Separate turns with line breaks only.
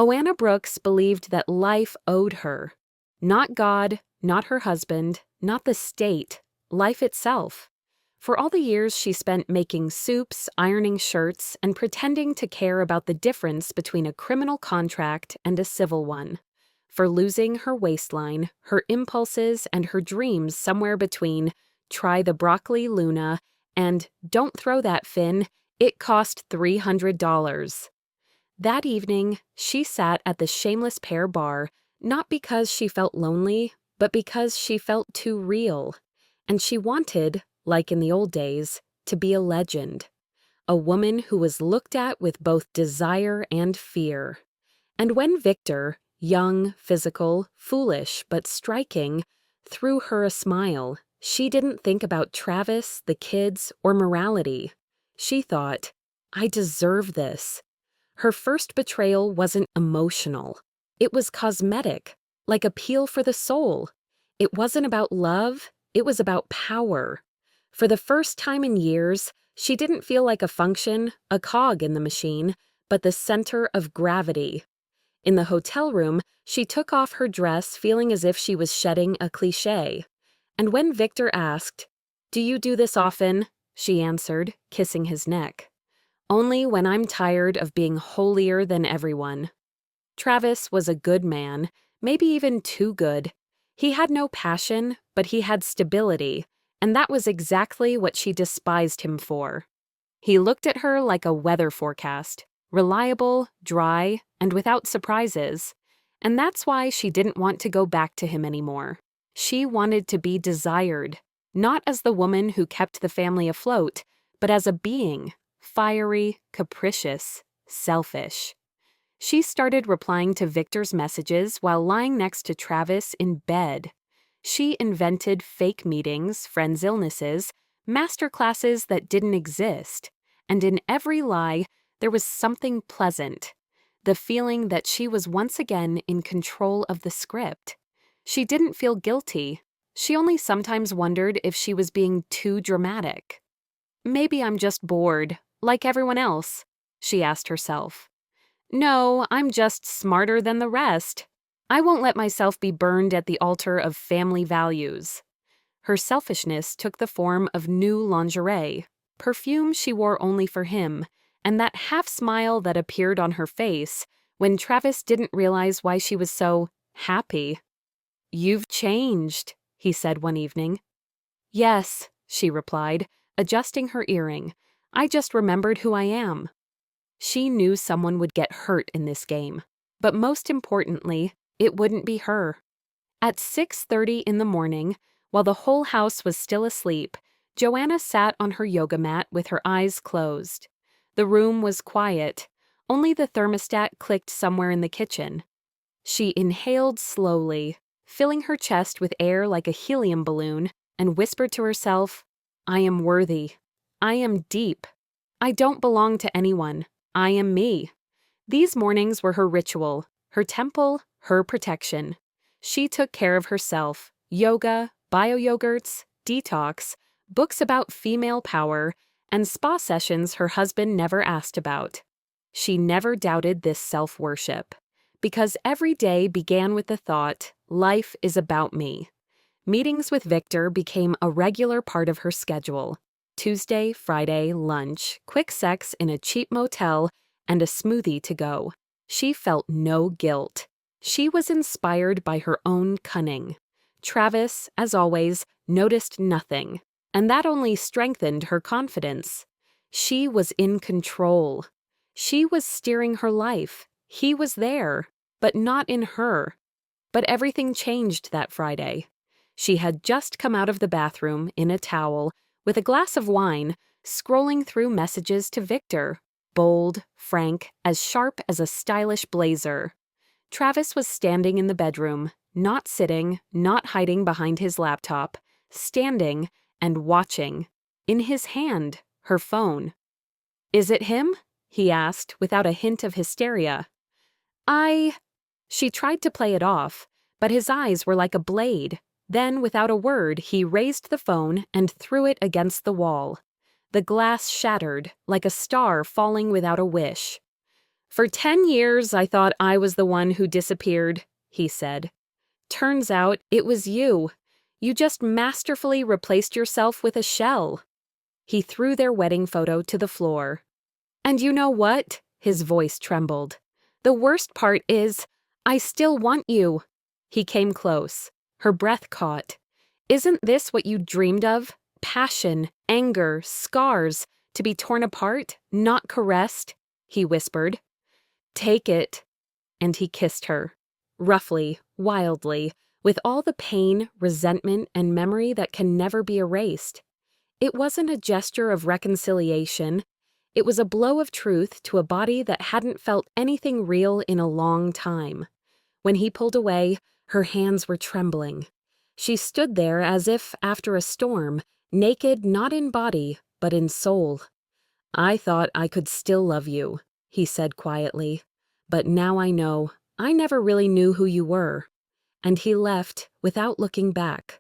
Joanna Brooks believed that life owed her. Not God, not her husband, not the state, life itself. For all the years she spent making soups, ironing shirts, and pretending to care about the difference between a criminal contract and a civil one. For losing her waistline, her impulses, and her dreams somewhere between "Try the broccoli, Luna" and "Don't throw that, Finn, it cost $300. That evening, she sat at the Shameless Pair bar, not because she felt lonely, but because she felt too real. And she wanted, like in the old days, to be a legend. A woman who was looked at with both desire and fear. And when Victor, young, physical, foolish, but striking, threw her a smile, she didn't think about Travis, the kids, or morality. She thought, I deserve this. Her first betrayal wasn't emotional. It was cosmetic, like a peel for the soul. It wasn't about love, it was about power. For the first time in years, she didn't feel like a function, a cog in the machine, but the center of gravity. In the hotel room, she took off her dress feeling as if she was shedding a cliché. And when Victor asked, "Do you do this often?" she answered, kissing his neck. "Only when I'm tired of being holier than everyone." Travis was a good man, maybe even too good. He had no passion, but he had stability, and that was exactly what she despised him for. He looked at her like a weather forecast, reliable, dry, and without surprises. And that's why she didn't want to go back to him anymore. She wanted to be desired, not as the woman who kept the family afloat, but as a being, fiery, capricious, selfish. She started replying to Victor's messages while lying next to Travis in bed. She invented fake meetings, friends' illnesses, master classes that didn't exist. And in every lie, there was something pleasant. The feeling that she was once again in control of the script. She didn't feel guilty. She only sometimes wondered if she was being too dramatic. Maybe I'm just bored, like everyone else, she asked herself. No, I'm just smarter than the rest. I won't let myself be burned at the altar of family values. Her selfishness took the form of new lingerie, perfume she wore only for him, and that half-smile that appeared on her face when Travis didn't realize why she was so happy. "You've changed," he said one evening. "Yes," she replied, adjusting her earring. "I just remembered who I am." She knew someone would get hurt in this game, but most importantly, it wouldn't be her. At 6:30 in the morning, while the whole house was still asleep, Joanna sat on her yoga mat with her eyes closed. The room was quiet. Only the thermostat clicked somewhere in the kitchen. She inhaled slowly, filling her chest with air like a helium balloon, and whispered to herself, "I am worthy. I am deep. I don't belong to anyone. I am me." These mornings were her ritual, her temple, her protection. She took care of herself. Yoga, bio-yogurts, detox, books about female power, and spa sessions her husband never asked about. She never doubted this self-worship, because every day began with the thought, life is about me. Meetings with Victor became a regular part of her schedule. Tuesday, Friday, lunch, quick sex in a cheap motel, and a smoothie to go. She felt no guilt. She was inspired by her own cunning. Travis, as always, noticed nothing, and that only strengthened her confidence. She was in control. She was steering her life. He was there, but not in her. But everything changed that Friday. She had just come out of the bathroom in a towel, with a glass of wine, scrolling through messages to Victor, bold, frank, as sharp as a stylish blazer. Travis was standing in the bedroom, not sitting, not hiding behind his laptop, standing and watching. In his hand, her phone. "Is it him?" he asked, without a hint of hysteria. She tried to play it off, but his eyes were like a blade. Then, without a word, he raised the phone and threw it against the wall. The glass shattered, like a star falling without a wish. For 10 years, I thought I was the one who disappeared, he said. Turns out it was you. You just masterfully replaced yourself with a shell. He threw their wedding photo to the floor. And you know what? His voice trembled. The worst part is, I still want you. He came close. Her breath caught. Isn't this what you dreamed of? Passion, anger, scars, to be torn apart, not caressed? He whispered. Take it. And he kissed her. Roughly, wildly, with all the pain, resentment, and memory that can never be erased. It wasn't a gesture of reconciliation. It was a blow of truth to a body that hadn't felt anything real in a long time. When he pulled away, her hands were trembling. She stood there as if after a storm, naked not in body, but in soul. I thought I could still love you, he said quietly. But now I know, I never really knew who you were. And he left without looking back.